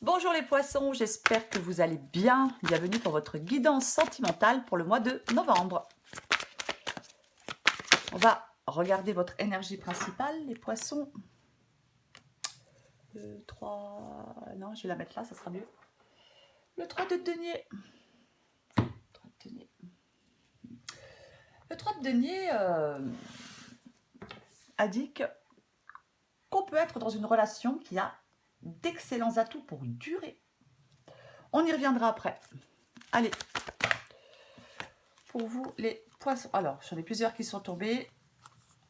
Bonjour les poissons, j'espère que vous allez bien. Bienvenue pour votre guidance sentimentale pour le mois de novembre. On va regarder votre énergie principale, les poissons. Le 3... Non, je vais la mettre là, ça sera mieux. Le 3 de denier. 3 de denier. Le 3 de denier indique qu'on peut être dans une relation qui a d'excellents atouts pour durer. On y reviendra après. Allez, pour vous les poissons. Alors, j'en ai plusieurs qui sont tombés.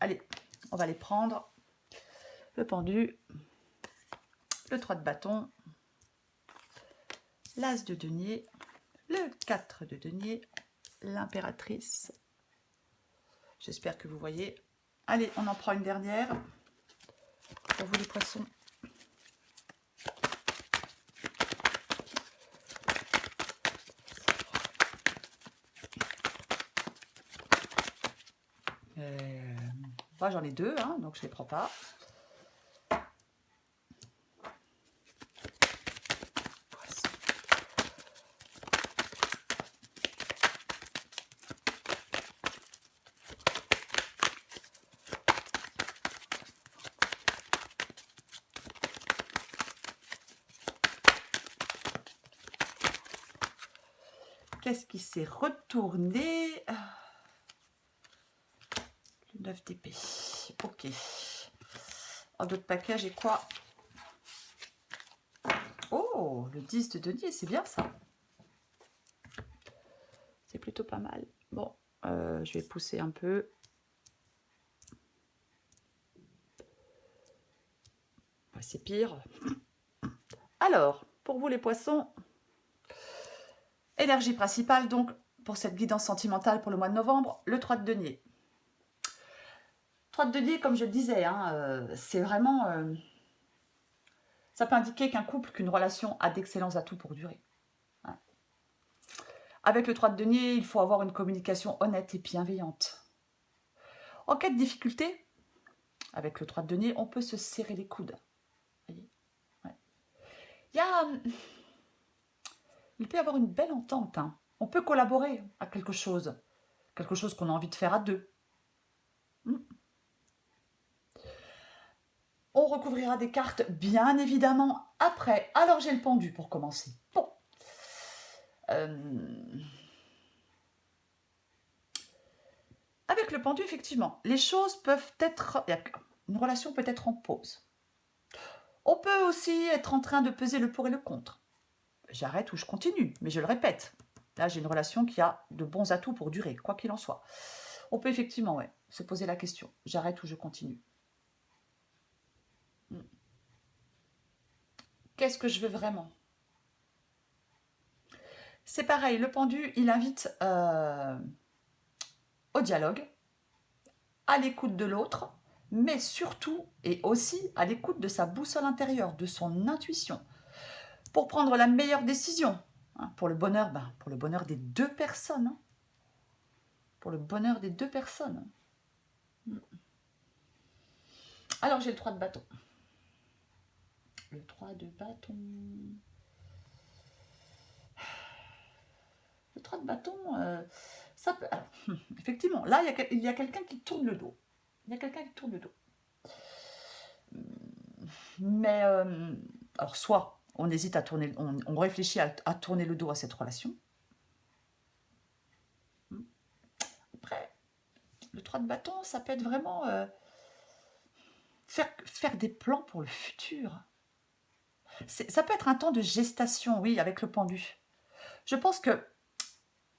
Allez, on va les prendre. Le pendu, le 3 de bâton, l'as de denier, le 4 de denier, l'impératrice. J'espère que vous voyez. Allez, on en prend une dernière. Pour vous les poissons. Moi j'en ai deux, hein, donc je ne les prends pas. Qu'est-ce qui s'est retourné? Le 9 d'épée. Ok. En d'autres paquets, j'ai quoi? Oh, le 10 de denier, c'est bien ça. C'est plutôt pas mal. Bon, je vais pousser un peu. C'est pire. Alors, pour vous les poissons, énergie principale, donc, pour cette guidance sentimentale pour le mois de novembre, le 3 de denier. 3 de denier, comme je le disais, hein, c'est vraiment... ça peut indiquer qu'un couple, qu'une relation a d'excellents atouts pour durer. Hein. Avec le 3 de denier, il faut avoir une communication honnête et bienveillante. En cas de difficulté, avec le 3 de denier, on peut se serrer les coudes. Voyez, ouais. Il peut y avoir une belle entente. Hein. On peut collaborer à quelque chose qu'on a envie de faire à deux. On recouvrira des cartes, bien évidemment, après. Alors, j'ai le pendu pour commencer. Bon. Avec le pendu, effectivement, les choses peuvent être... Une relation peut être en pause. On peut aussi être en train de peser le pour et le contre. J'arrête ou je continue, mais je le répète. Là, j'ai une relation qui a de bons atouts pour durer, quoi qu'il en soit. On peut effectivement se poser la question. J'arrête ou je continue. Qu'est-ce que je veux vraiment? C'est pareil, le pendu, il invite au dialogue, à l'écoute de l'autre, mais surtout et aussi à l'écoute de sa boussole intérieure, de son intuition, pour prendre la meilleure décision, hein, pour le bonheur, pour le bonheur des deux personnes. Hein, pour le bonheur des deux personnes. Alors j'ai le 3 de bâton. Le 3 de bâton. Le 3 de bâton, ça peut... Alors, effectivement, là, il y a quelqu'un qui tourne le dos. Il y a quelqu'un qui tourne le dos. Mais, alors, soit on hésite à tourner, on réfléchit à tourner le dos à cette relation. Après, le 3 de bâton, ça peut être vraiment faire des plans pour le futur. Ça peut être un temps de gestation, oui, avec le pendu. Je pense que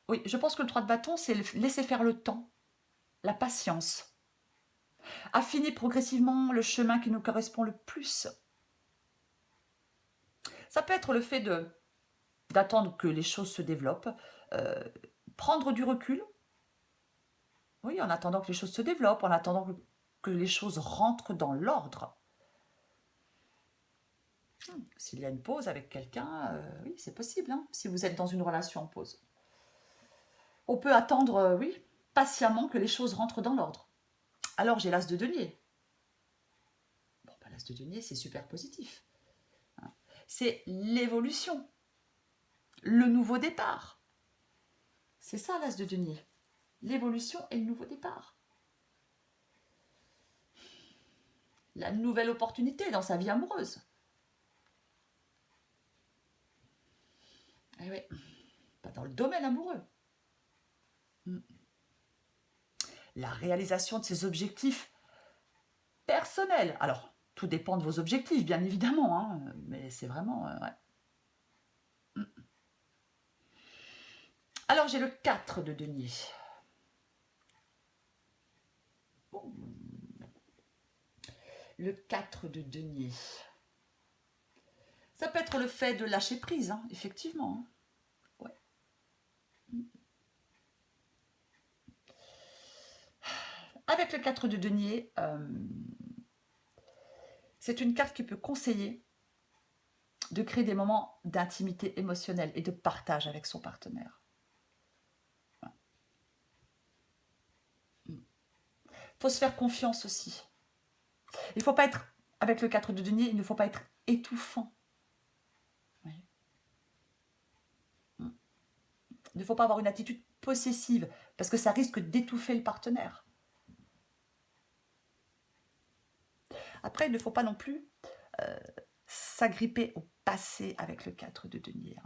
le 3 de bâton, c'est laisser faire le temps, la patience. Affiner progressivement le chemin qui nous correspond le plus. Ça peut être le fait d'attendre que les choses se développent, prendre du recul, oui, en attendant que les choses se développent, en attendant que les choses rentrent dans l'ordre. S'il y a une pause avec quelqu'un, oui, c'est possible, hein, si vous êtes dans une relation en pause. On peut attendre, oui, patiemment que les choses rentrent dans l'ordre. Alors, j'ai l'as de denier. Bon, l'as de denier, c'est super positif. c'est l'évolution, le nouveau départ. C'est ça l'as de denier. L'évolution et le nouveau départ. La nouvelle opportunité dans sa vie amoureuse. Eh oui, pas dans le domaine amoureux. La réalisation de ses objectifs personnels. Alors, tout dépend de vos objectifs, bien évidemment, hein, mais c'est vraiment... ouais. Alors, j'ai le 4 de denier. Le 4 de denier. Ça peut être le fait de lâcher prise, hein, effectivement. Ouais. Avec le 4 de denier, c'est une carte qui peut conseiller de créer des moments d'intimité émotionnelle et de partage avec son partenaire. Il faut se faire confiance aussi. Il ne faut pas être, avec le 4 de denier, il ne faut pas être étouffant. Oui. Il ne faut pas avoir une attitude possessive, parce que ça risque d'étouffer le partenaire. Après, il ne faut pas non plus s'agripper au passé avec le 4 de denier.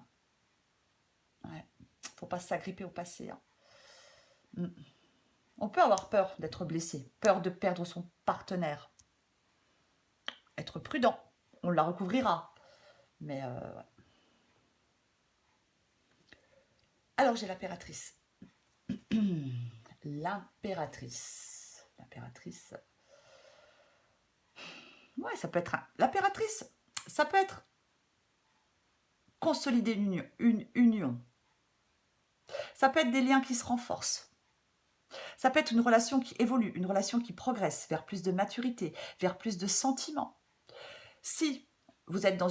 Ouais. Il ne faut pas s'agripper au passé. On peut avoir peur d'être blessé, peur de perdre son partenaire. Être prudent, on la recouvrira. Mais ouais. Alors j'ai l'impératrice. L'impératrice. L'impératrice. Ouais, ça peut être... L'impératrice, ça peut être consolider une union. Ça peut être des liens qui se renforcent. Ça peut être une relation qui évolue, une relation qui progresse vers plus de maturité, vers plus de sentiments. Si vous êtes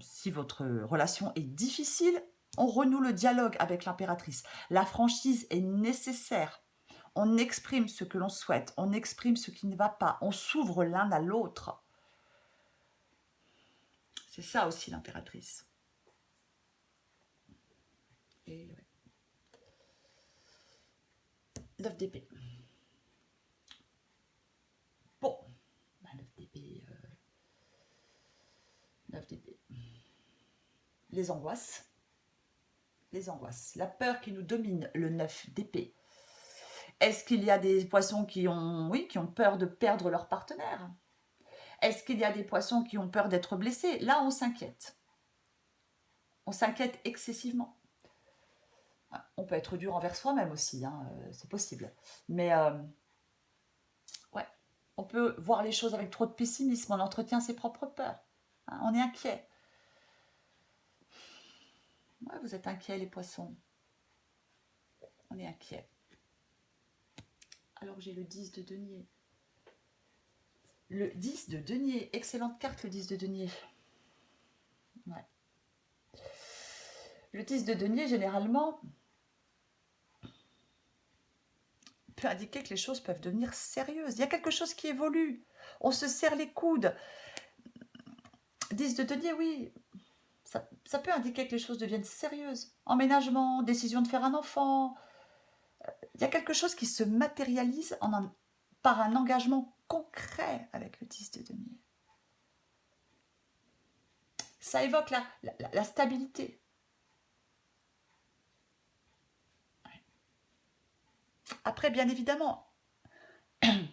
si votre relation est difficile, on renoue le dialogue avec l'impératrice. La franchise est nécessaire. On exprime ce que l'on souhaite, on exprime ce qui ne va pas, on s'ouvre l'un à l'autre. C'est ça aussi l'impératrice. Et ouais. 9 d'épée. Bon, 9 d'épée. 9 d'épée. Les angoisses. Les angoisses. La peur qui nous domine, le 9 d'épée. Est-ce qu'il y a des poissons qui ont peur de perdre leur partenaire? Est-ce qu'il y a des poissons qui ont peur d'être blessés? Là, on s'inquiète. On s'inquiète excessivement. On peut être dur envers soi-même aussi, hein, c'est possible. Mais ouais, on peut voir les choses avec trop de pessimisme, on entretient ses propres peurs. Hein, on est inquiet. Ouais, vous êtes inquiets, les poissons. On est inquiet. Alors j'ai le 10 de denier. Le 10 de denier, excellente carte le 10 de denier. Ouais. Le 10 de denier, généralement, peut indiquer que les choses peuvent devenir sérieuses. Il y a quelque chose qui évolue. On se serre les coudes. 10 de denier, oui, ça peut indiquer que les choses deviennent sérieuses. Emménagement, décision de faire un enfant. Il y a quelque chose qui se matérialise par un engagement concret avec le 10 de denier. Ça évoque la stabilité. Après, bien évidemment,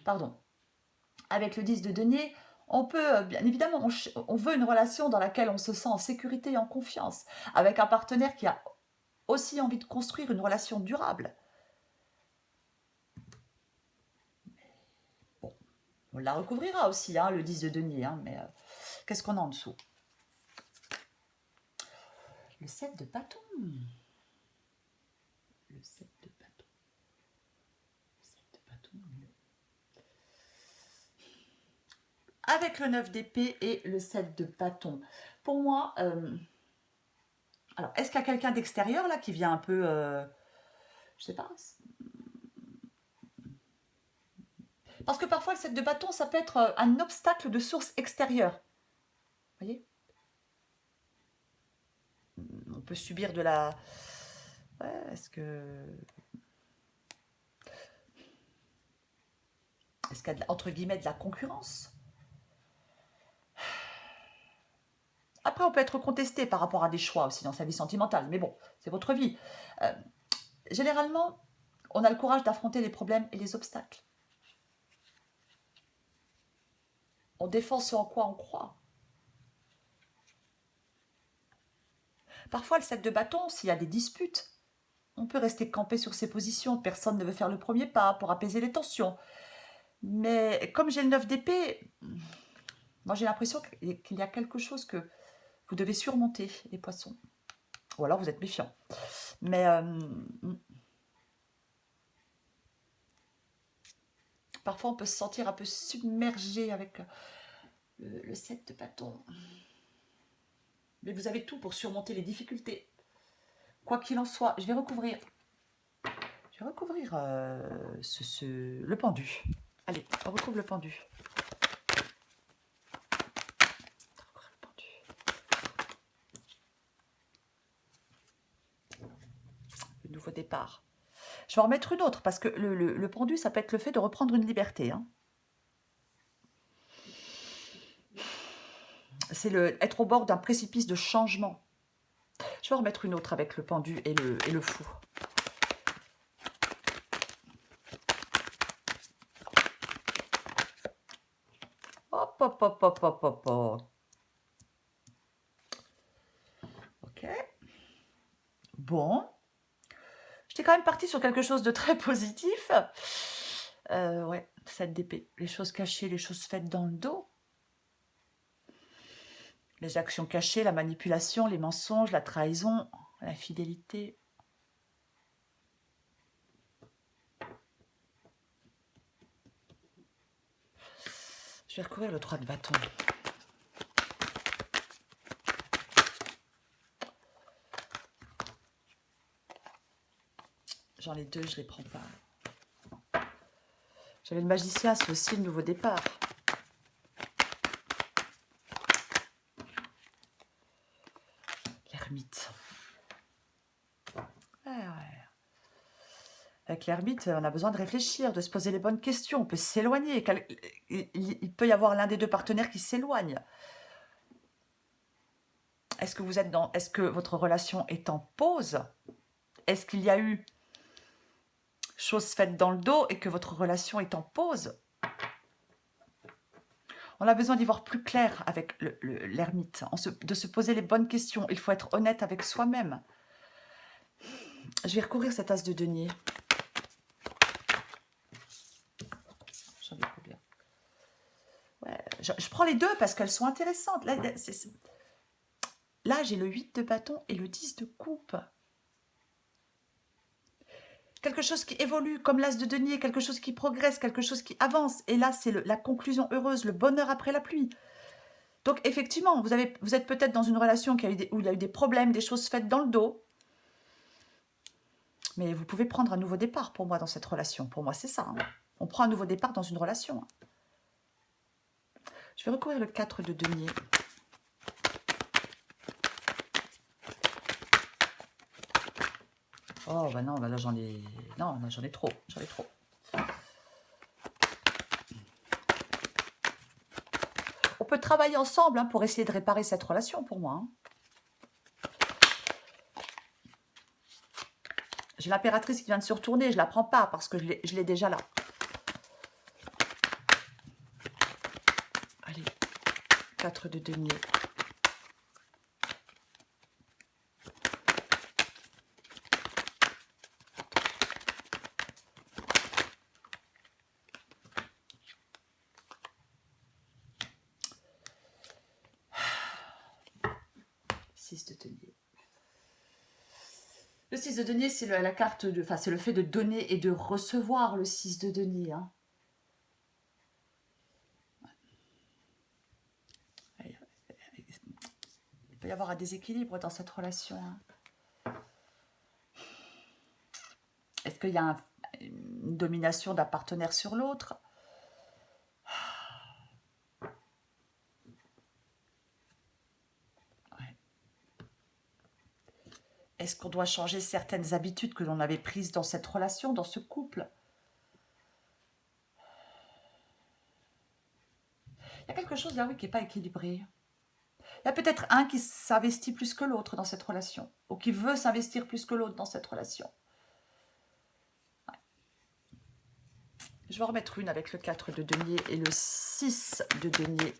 pardon, avec le 10 de denier, on peut, bien évidemment, on veut une relation dans laquelle on se sent en sécurité et en confiance, avec un partenaire qui a aussi envie de construire une relation durable. Bon, on la recouvrira aussi, hein, le 10 de denier, hein, mais qu'est-ce qu'on a en dessous? Le 7 de bâton. Le 7 de bâton. Le 7 de bâton. Avec le 9 d'épée et le 7 de bâton. Pour moi, alors, est-ce qu'il y a quelqu'un d'extérieur là qui vient un peu, je sais pas. Parce que parfois le 7 de bâton, ça peut être un obstacle de source extérieure. Vous voyez? peut subir de la... Ouais, est-ce que... Est-ce qu'il y a, entre guillemets, de la concurrence? Après, on peut être contesté par rapport à des choix aussi dans sa vie sentimentale. Mais bon, c'est votre vie. Euh, Généralement, on a le courage d'affronter les problèmes et les obstacles. On défend ce en quoi on croit. Parfois, le 7 de bâton, s'il y a des disputes, on peut rester campé sur ses positions. Personne ne veut faire le premier pas pour apaiser les tensions. Mais comme j'ai le 9 d'épée, moi j'ai l'impression qu'il y a quelque chose que vous devez surmonter, les poissons. Ou alors vous êtes méfiant. Mais parfois on peut se sentir un peu submergé avec le 7 de bâton. Mais vous avez tout pour surmonter les difficultés. Quoi qu'il en soit, je vais recouvrir le pendu. Allez, on recouvre le pendu. Le nouveau départ. Je vais en remettre une autre, parce que le pendu, ça peut être le fait de reprendre une liberté. Hein. C'est être au bord d'un précipice de changement. Je vais en remettre une autre avec le pendu et le fou. Hop, hop, hop, hop, hop, hop, hop. Ok. Bon. J'étais quand même partie sur quelque chose de très positif. Ouais, 7 d'épée. Les choses cachées, les choses faites dans le dos. Les actions cachées, la manipulation, les mensonges, la trahison, l'infidélité. Je vais recouvrir le 3 de bâton. J'en ai deux, je ne les prends pas. J'avais le magicien, c'est aussi le nouveau départ. L'ermite. Ouais. Avec l'ermite, on a besoin de réfléchir, de se poser les bonnes questions. On peut s'éloigner. Il peut y avoir l'un des deux partenaires qui s'éloigne. Est-ce que votre relation est en pause? Est-ce qu'il y a eu chose faite dans le dos et que votre relation est en pause? On a besoin d'y voir plus clair avec l'ermite, de se poser les bonnes questions. Il faut être honnête avec soi-même. Je vais recouvrir cet as de denier. J'en ai combien? Ouais, je prends les deux parce qu'elles sont intéressantes. Là, j'ai le 8 de bâton et le 10 de coupe. Quelque chose qui évolue, comme l'as de denier, quelque chose qui progresse, quelque chose qui avance. Et là, c'est la conclusion heureuse, le bonheur après la pluie. Donc, effectivement, vous êtes peut-être dans une relation où il y a eu des problèmes, des choses faites dans le dos. Mais vous pouvez prendre un nouveau départ pour moi dans cette relation. Pour moi, c'est ça. Hein. On prend un nouveau départ dans une relation. Je vais recouvrir le 4 de denier. Oh, bah non, bah là j'en ai... Non, là, j'en ai trop. On peut travailler ensemble hein, pour essayer de réparer cette relation pour moi. Hein. J'ai l'impératrice qui vient de se retourner, je ne la prends pas parce que je l'ai déjà là. Allez, 4 de denier. De denier. Le 6 de denier, c'est la carte de... Enfin, c'est le fait de donner et de recevoir le 6 de denier. Hein. Il peut y avoir un déséquilibre dans cette relation. Hein. Est-ce qu'il y a une domination d'un partenaire sur l'autre? Est-ce qu'on doit changer certaines habitudes que l'on avait prises dans cette relation, dans ce couple? Il y a quelque chose là, oui, qui n'est pas équilibré. Il y a peut-être un qui s'investit plus que l'autre dans cette relation, ou qui veut s'investir plus que l'autre dans cette relation. Ouais. Je vais en remettre une avec le 4 de denier et le 6 de denier.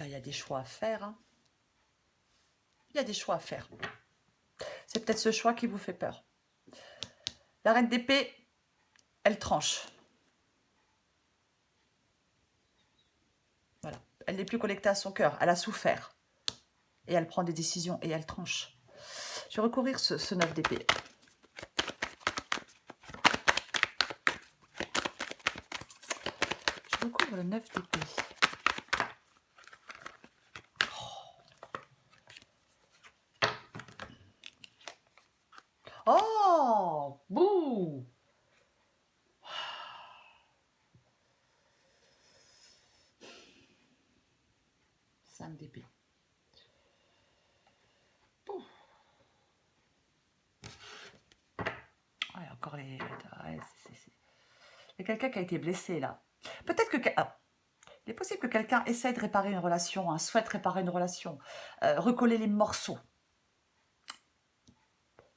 Il y a des choix à faire. Hein. Il y a des choix à faire. C'est peut-être ce choix qui vous fait peur. La reine d'épée, elle tranche. Voilà. Elle n'est plus connectée à son cœur. Elle a souffert. Et elle prend des décisions et elle tranche. Je vais recourir ce 9 d'épée. Je recouvre le 9 d'épée. Oh, bouh! 5 d'épée. Ouais, encore les... Ouais, il y a quelqu'un qui a été blessé, là. Peut-être que... Ah, il est possible que quelqu'un essaie de réparer une relation, hein, souhaite réparer une relation, recoller les morceaux.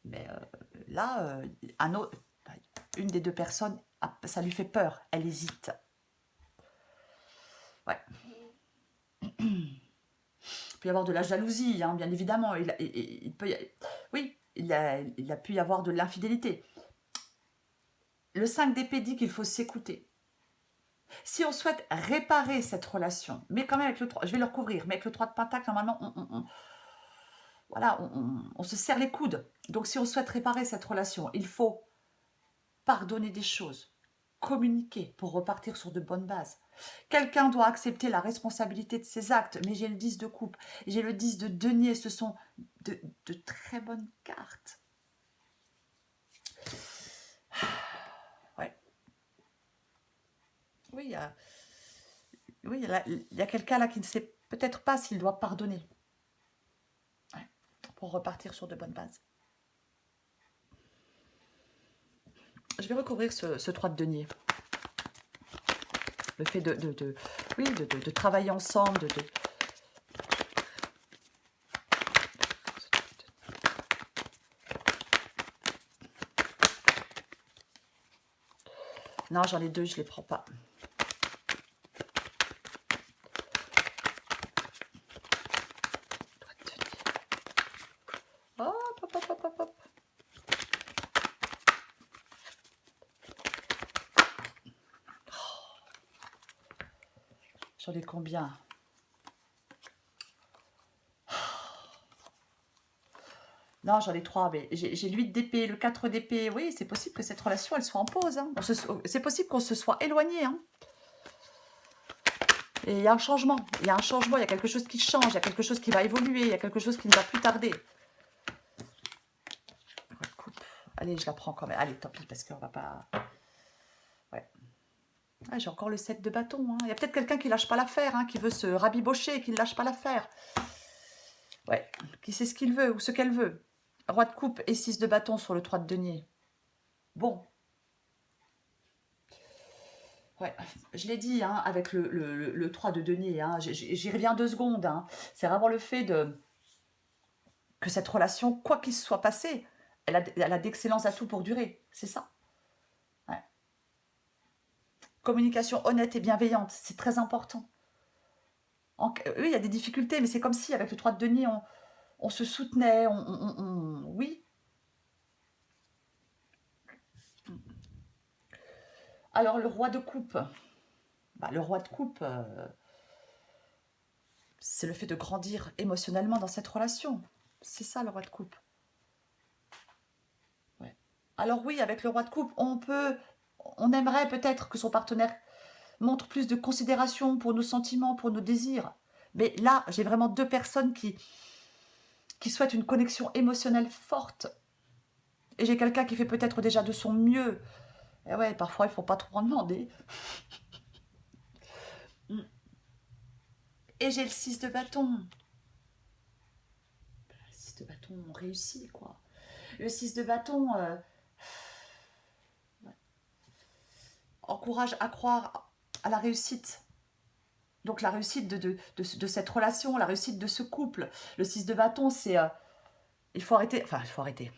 Mais là, une des deux personnes, ça lui fait peur, elle hésite. Ouais. Il peut y avoir de la jalousie, hein, bien évidemment. Oui, il a pu y avoir de l'infidélité. Le 5 d'épée dit qu'il faut s'écouter. Si on souhaite réparer cette relation, mais quand même avec le 3, je vais le recouvrir, mais avec le 3 de pentacle, normalement, on se serre les coudes. Donc si on souhaite réparer cette relation, il faut pardonner des choses, communiquer pour repartir sur de bonnes bases. Quelqu'un doit accepter la responsabilité de ses actes, mais j'ai le 10 de coupe, j'ai le 10 de denier, ce sont de très bonnes cartes. Ouais. Oui, il y a quelqu'un là qui ne sait peut-être pas s'il doit pardonner. Ouais, pour repartir sur de bonnes bases. Je vais recouvrir ce 3 de denier. Le fait de travailler ensemble, Non, j'en ai deux, je ne les prends pas. Hop, hop, hop, hop, hop. J'en ai combien? Non, j'en ai 3, mais j'ai le 8 d'épée, le 4 d'épée. Oui, c'est possible que cette relation, elle soit en pause. Hein. C'est possible qu'on se soit éloigné. Hein. Et il y a un changement. Il y a un changement, il y a quelque chose qui change, il y a quelque chose qui va évoluer, il y a quelque chose qui ne va plus tarder. Allez, je la prends quand même. Allez, tant pis, parce qu'on va pas... Ouais. Ah, j'ai encore le 7 de bâton. Hein. Il y a peut-être quelqu'un qui lâche pas l'affaire, hein, qui veut se rabibocher, qui ne lâche pas l'affaire. Ouais, qui sait ce qu'il veut ou ce qu'elle veut. Roi de coupe et 6 de bâton sur le 3 de denier. Bon. Ouais, je l'ai dit, hein, avec le 3 de denier, hein, j'y reviens 2 secondes. Hein. C'est vraiment le fait que cette relation, quoi qu'il se soit passé, elle a d'excellents atouts pour durer. C'est ça. Ouais. Communication honnête et bienveillante, c'est très important. Oui, il y a des difficultés, mais c'est comme si, avec le 3 de denier, on se soutenait, oui. Alors, le roi de coupe. Le roi de coupe, c'est le fait de grandir émotionnellement dans cette relation. C'est ça, le roi de coupe. Ouais. Alors oui, avec le roi de coupe, on aimerait peut-être que son partenaire montre plus de considération pour nos sentiments, pour nos désirs. Mais là, j'ai vraiment deux personnes qui qui souhaite une connexion émotionnelle forte. Et j'ai quelqu'un qui fait peut-être déjà de son mieux. Et ouais, parfois, il ne faut pas trop en demander. Et j'ai le 6 de bâton. Le 6 de bâton, on réussit, quoi. Le 6 de bâton encourage à croire à la réussite. Donc la réussite de cette relation, la réussite de ce couple. Le 6 de bâton, c'est... il faut arrêter... Enfin, il faut arrêter.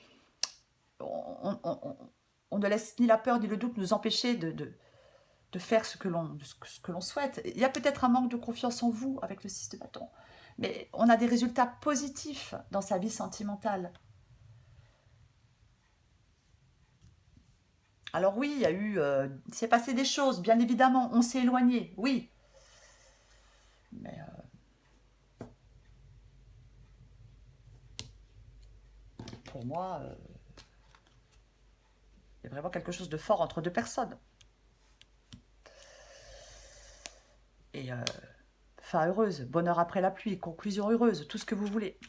On ne laisse ni la peur ni le doute nous empêcher de faire ce que l'on souhaite. Il y a peut-être un manque de confiance en vous avec le 6 de bâton. Mais on a des résultats positifs dans sa vie sentimentale. Alors oui, il y a eu... il s'est passé des choses, bien évidemment. On s'est éloigné, oui. Mais... pour moi... il y a vraiment quelque chose de fort entre deux personnes. Et fin heureuse, bonheur après la pluie, conclusion heureuse, tout ce que vous voulez.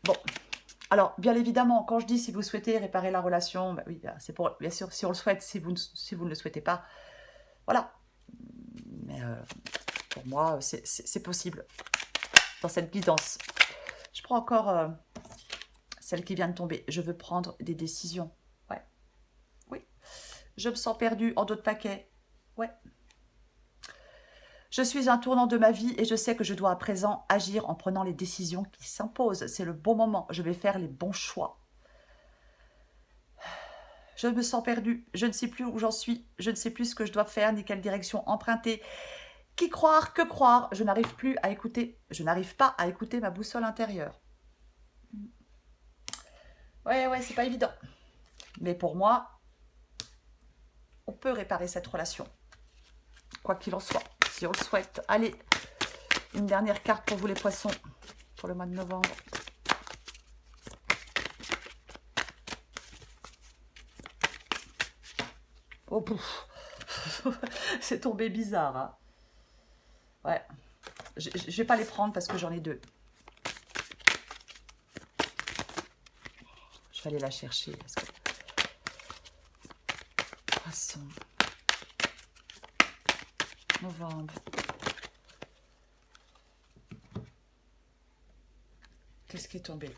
Bon, alors bien évidemment, quand je dis si vous souhaitez réparer la relation, bah oui, c'est pour, bien sûr, si on le souhaite, si vous ne le souhaitez pas, voilà. Mais pour moi, c'est possible dans cette guidance. Je prends encore celle qui vient de tomber. Je veux prendre des décisions. Ouais. Oui. Je me sens perdue en d'autres paquets. Ouais. Je suis à un tournant de ma vie et je sais que je dois à présent agir en prenant les décisions qui s'imposent. C'est le bon moment. Je vais faire les bons choix. Je me sens perdue. Je ne sais plus où j'en suis. Je ne sais plus ce que je dois faire ni quelle direction emprunter. Qui croire, que croire. Je n'arrive plus à écouter. Je n'arrive pas à écouter ma boussole intérieure. Ouais, c'est pas évident. Mais pour moi, on peut réparer cette relation. Quoi qu'il en soit, si on le souhaite. Allez, une dernière carte pour vous les poissons, pour le mois de novembre. Oh pouf. C'est tombé bizarre. Hein. Ouais. Je vais pas les prendre parce que j'en ai deux. Je vais aller la chercher. Parce que... poisson. Novembre. Qu'est-ce qui est tombé?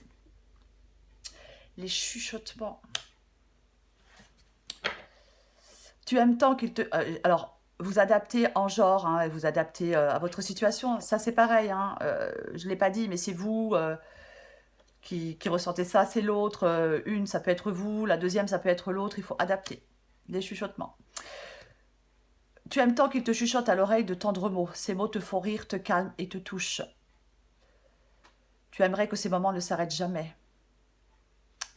Les chuchotements. Tu aimes tant qu'il te... alors, vous adaptez en genre, hein, vous adaptez à votre situation. Ça, c'est pareil. Hein, je ne l'ai pas dit, mais c'est vous qui ressentez ça. C'est l'autre. Une, ça peut être vous. La deuxième, ça peut être l'autre. Il faut adapter. Les chuchotements. Tu aimes tant qu'il te chuchote à l'oreille de tendres mots. Ces mots te font rire, te calment et te touchent. Tu aimerais que ces moments ne s'arrêtent jamais.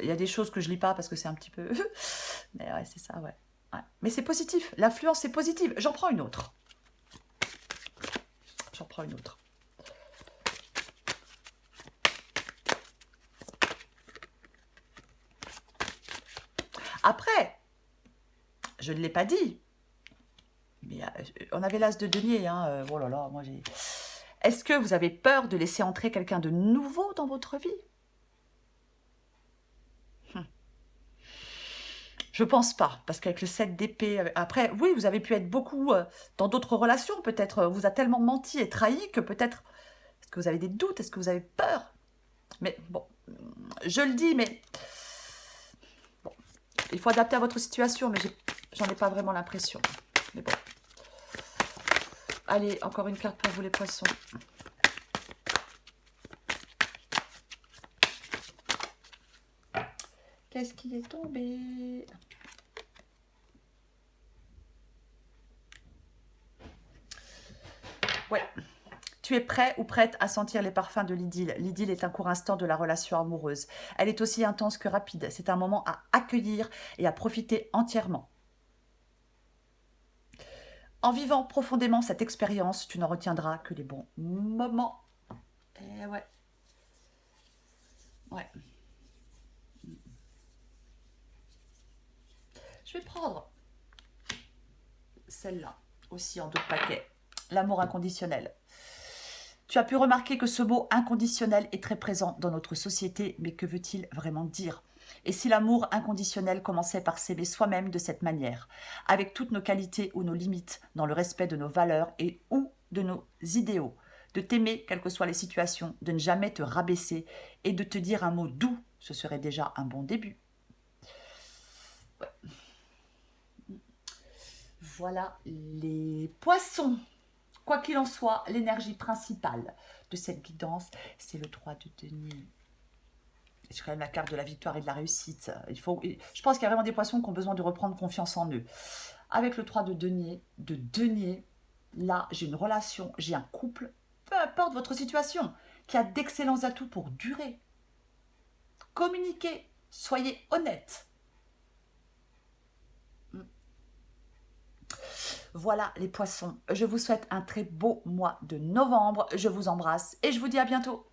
Il y a des choses que je lis pas parce que c'est un petit peu... mais ouais, c'est ça, ouais. Mais c'est positif. L'influence, c'est positive. J'en prends une autre. J'en prends une autre. Après, je ne l'ai pas dit, mais on avait l'as de denier. Hein, oh là là, moi j'ai... Est-ce que vous avez peur de laisser entrer quelqu'un de nouveau dans votre vie? Je pense pas, parce qu'avec le 7 d'épée... Après, oui, vous avez pu être beaucoup dans d'autres relations, peut-être. Vous a tellement menti et trahi que peut-être... Est-ce que vous avez des doutes? Est-ce que vous avez peur? Mais bon, je le dis, mais... Bon, il faut adapter à votre situation, mais j'en ai pas vraiment l'impression. Mais bon. Allez, encore une carte pour vous les poissons. Qu'est-ce qui est tombé? Ouais. Tu es prêt ou prête à sentir les parfums de l'idylle. L'idylle est un court instant de la relation amoureuse. Elle est aussi intense que rapide. C'est un moment à accueillir et à profiter entièrement. En vivant profondément cette expérience, tu n'en retiendras que les bons moments. Eh ouais. Ouais. Je vais prendre celle-là, aussi en d'autres paquets. L'amour inconditionnel. Tu as pu remarquer que ce mot inconditionnel est très présent dans notre société, mais que veut-il vraiment dire? Et si l'amour inconditionnel commençait par s'aimer soi-même de cette manière, avec toutes nos qualités ou nos limites, dans le respect de nos valeurs et ou de nos idéaux, de t'aimer quelles que soient les situations, de ne jamais te rabaisser et de te dire un mot doux, ce serait déjà un bon début. Voilà les poissons. Quoi qu'il en soit, l'énergie principale de cette guidance, c'est le 3 de denier. C'est quand même la carte de la victoire et de la réussite. Je pense qu'il y a vraiment des poissons qui ont besoin de reprendre confiance en eux. Avec le 3 de denier, là, j'ai une relation, j'ai un couple, peu importe votre situation, qui a d'excellents atouts pour durer. Communiquez, soyez honnête. Voilà les poissons, je vous souhaite un très beau mois de novembre, je vous embrasse et je vous dis à bientôt.